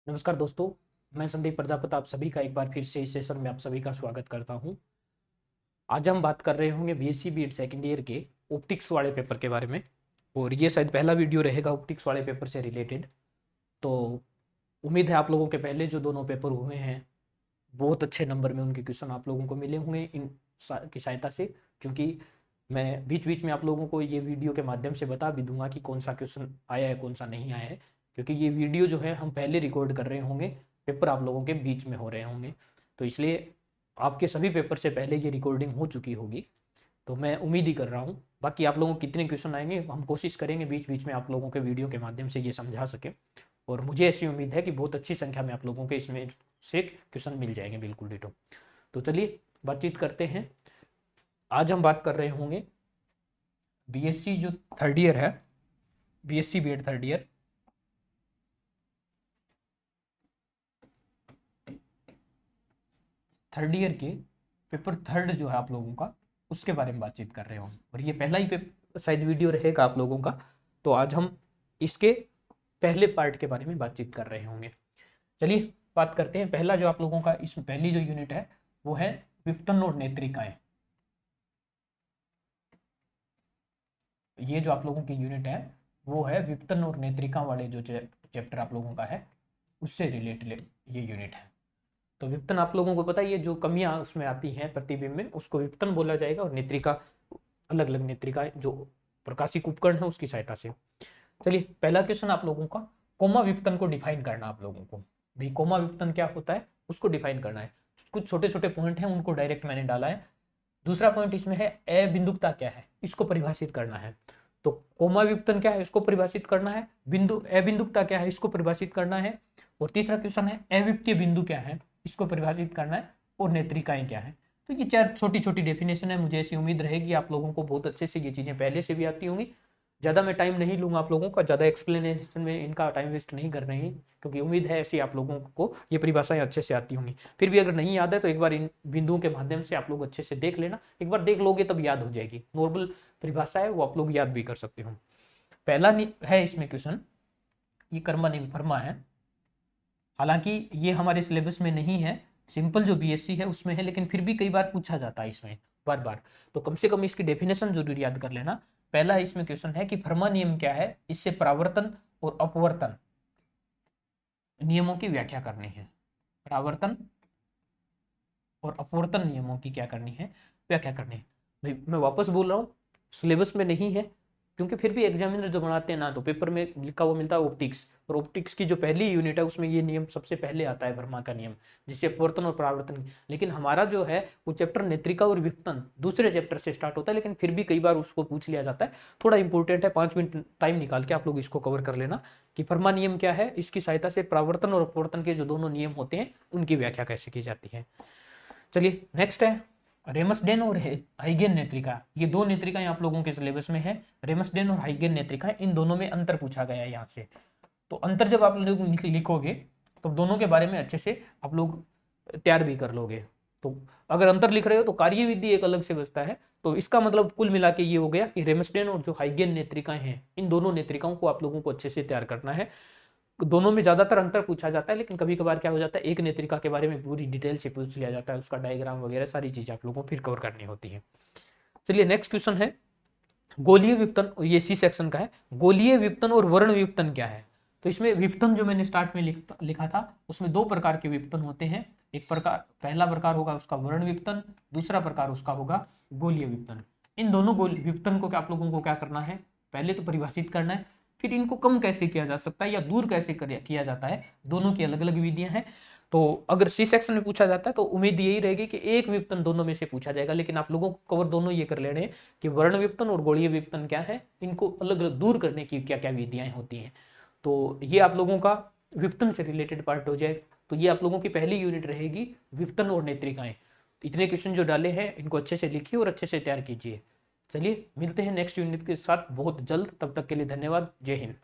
नमस्कार दोस्तों, मैं संदीप प्रजापति आप सभी का एक बार फिर से इस सेशन में आप सभी का स्वागत करता हूं। आज हम बात कर रहे होंगे बीएससी बीएड सेकेंड ईयर के ऑप्टिक्स वाले पेपर के बारे में। और ये शायद पहला वीडियो रहेगा ऑप्टिक्स वाले पेपर से रिलेटेड। तो उम्मीद है आप लोगों के पहले जो दोनों पेपर हुए हैं बहुत अच्छे नंबर में उनके क्वेश्चन आप लोगों को मिले होंगे की सहायता से। क्योंकि मैं बीच बीच में आप लोगों को ये वीडियो के माध्यम से बता भी दूंगा कि कौन सा क्वेश्चन आया है कौन सा नहीं आया है। क्योंकि ये वीडियो जो है हम पहले रिकॉर्ड कर रहे होंगे, पेपर आप लोगों के बीच में हो रहे होंगे, तो इसलिए आपके सभी पेपर से पहले ये रिकॉर्डिंग हो चुकी होगी। तो मैं उम्मीद ही कर रहा हूँ, बाकी आप लोगों को कितने क्वेश्चन आएंगे हम कोशिश करेंगे बीच बीच में आप लोगों के वीडियो के माध्यम से ये समझा सके। और मुझे ऐसी उम्मीद है कि बहुत अच्छी संख्या में आप लोगों के इसमें से क्वेश्चन मिल जाएंगे बिल्कुल डिटो। तो चलिए बातचीत करते हैं। आज हम बात कर रहे होंगे बीएससी जो थर्ड ईयर है, BSc BEd third year, third year के पेपर थर्ड जो है आप लोगों का, उसके बारे में बातचीत कर रहे होंगे। और ये पहला ही पेपर शायद वीडियो रहेगा आप लोगों का, तो आज हम इसके पहले पार्ट के बारे में बातचीत कर रहे होंगे। चलिए बात करते हैं। पहला जो आप लोगों का इसमें पहली जो यूनिट है वो है विपतन और नेत्रिकाएं। ये जो आप लोगों की यूनिट है वो है विपतन और नेत्रिका वाले जो चैप्टर आप लोगों का है उससे रिलेटेड ये यूनिट है। तो विपतन आप लोगों को पता है, ये जो कमियां उसमें आती हैं प्रतिबिंब में उसको विपतन बोला जाएगा। और नेत्रिका अलग अलग नेत्रिका जो प्रकाशिक उपकरण है उसकी सहायता से। चलिए पहला क्वेश्चन आप लोगों का, कोमा विपतन को डिफाइन करना आप लोगों को। भाई कोमा विपतन क्या होता है उसको डिफाइन करना है। कुछ छोटे छोटे पॉइंट हैं उनको डायरेक्ट मैंने डाला है। दूसरा पॉइंट इसमें है अबिंदुकता क्या है, इसको परिभाषित करना है। तो कोमा विपतन क्या है इसको परिभाषित करना है, बिंदु अबिंदुकता क्या है इसको परिभाषित करना है। और तीसरा क्वेश्चन है अविप्तीय बिंदु क्या है, इसको परिभाषित करना है। और नेत्रिकाएं क्या है। तो ये चार छोटी छोटी डेफिनेशन है। मुझे ऐसी उम्मीद रहेगी आप लोगों को बहुत अच्छे से ये चीजें पहले से भी आती होंगी। ज़्यादा मैं टाइम नहीं लूँगा आप लोगों का, ज़्यादा एक्सप्लेनेशन में इनका टाइम वेस्ट नहीं कर रहे हैं, क्योंकि उम्मीद है ऐसी आप लोगों को ये परिभाषाएं अच्छे से आती होंगी। फिर भी अगर नहीं याद है तो एक बार इन बिंदुओं के माध्यम से आप लोग अच्छे से देख लेना, एक बार देख लोगे तब याद हो जाएगी। नॉर्मल परिभाषा है वो आप लोग याद भी कर सकते हो। पहला है इसमें क्वेश्चन, ये कर्म नियम फर्मा है। हालांकि ये हमारे सिलेबस में नहीं है, सिंपल जो बीएससी है उसमें है, लेकिन फिर भी कई बार पूछा जाता है इसमें बार बार। तो कम से कम इसकी डेफिनेशन जरूर याद कर लेना। पहला इसमें क्वेश्चन है कि फर्मा नियम क्या है, इससे परावर्तन और अपवर्तन नियमों की व्याख्या करनी है। परावर्तन और अपवर्तन नियमों की क्या करनी है, व्याख्या करनी है। भाई मैं वापस बोल रहा हूँ, सिलेबस में नहीं है, क्योंकि फिर भी एग्जामिनर जो बनाते हैं ना तो पेपर में लिखा हुआ मिलता है ऑप्टिक्स। और ऑप्टिक्स की जो पहली यूनिट है उसमें ये नियम सबसे पहले आता है, वर्मा का नियम, जिससे अपवर्तन और परावर्तन। लेकिन हमारा जो है वो चैप्टर नेत्रिका और विपतन दूसरे चैप्टर से स्टार्ट होता है, लेकिन फिर भी कई बार उसको पूछ लिया जाता है। थोड़ा इंपॉर्टेंट है, 5 मिनट टाइम निकाल के आप लोग इसको कवर कर लेना कि फर्मा नियम क्या है, इसकी सहायता से परावर्तन और अपवर्तन के जो दोनों नियम होते हैं उनकी व्याख्या कैसे की जाती है। चलिए नेक्स्ट है रेमसडेन और हाइगेन नेत्रिका। ये दो नेत्रिकाएं आप लोगों के सिलेबस में है, रेमसडेन और हाइगेन नेत्रिका। इन दोनों में अंतर पूछा गया है यहाँ से। तो अंतर जब आप लोग लिखोगे तो दोनों के बारे में अच्छे से आप लोग तैयार भी कर लोगे। तो अगर अंतर लिख रहे हो तो कार्यविधि एक अलग से बचता है। तो इसका मतलब कुल मिला के ये हो गया कि रेमसडेन और जो हाइगेन नेत्रिकाएं हैं इन दोनों नेत्रिकाओं को आप लोगों को अच्छे से तैयार करना है। दोनों में ज्यादातर अंतर पूछा जाता है, लेकिन कभी कभार क्या हो जाता है एक नेत्रिका के बारे में पूरी डिटेल से पूछ लिया जाता है, उसका डायग्राम वगैरह सारी चीजें आप लोगों को फिर कवर करनी होती है। चलिए नेक्स्ट क्वेश्चन है गोलीय विपतन, ये सी सेक्शन का है। गोलीय विपतन और वर्ण विपतन क्या है। तो इसमें विपतन जो मैंने स्टार्ट में लिखा था उसमें दो प्रकार के विपतन होते हैं। एक प्रकार, पहला प्रकार होगा उसका वर्ण विपतन, दूसरा प्रकार उसका होगा गोलीय विपतन। इन दोनों विपतन को आप लोगों को क्या करना है, पहले तो परिभाषित करना है, फिर इनको कम कैसे किया जा सकता है या दूर कैसे किया जाता है, दोनों की अलग अलग विधियां हैं। तो अगर सी सेक्शन में पूछा जाता है तो उम्मीद यही रहेगी कि एक विपतन दोनों में से पूछा जाएगा, लेकिन आप लोगों को कवर दोनों ये कर लेने हैं कि वर्ण विपतन और गोलीय विपतन क्या है, इनको अलग अलग दूर करने की क्या क्या विधियां होती हैं। तो ये आप लोगों का विपतन से रिलेटेड पार्ट हो जाएगा। तो ये आप लोगों की पहली यूनिट रहेगी विपतन और नेत्रिकाएं। इतने क्वेश्चन जो डाले हैं इनको अच्छे से लिखिए और अच्छे से तैयार कीजिए। चलिए मिलते हैं नेक्स्ट यूनिट के साथ बहुत जल्द, तब तक के लिए धन्यवाद। जय हिंद।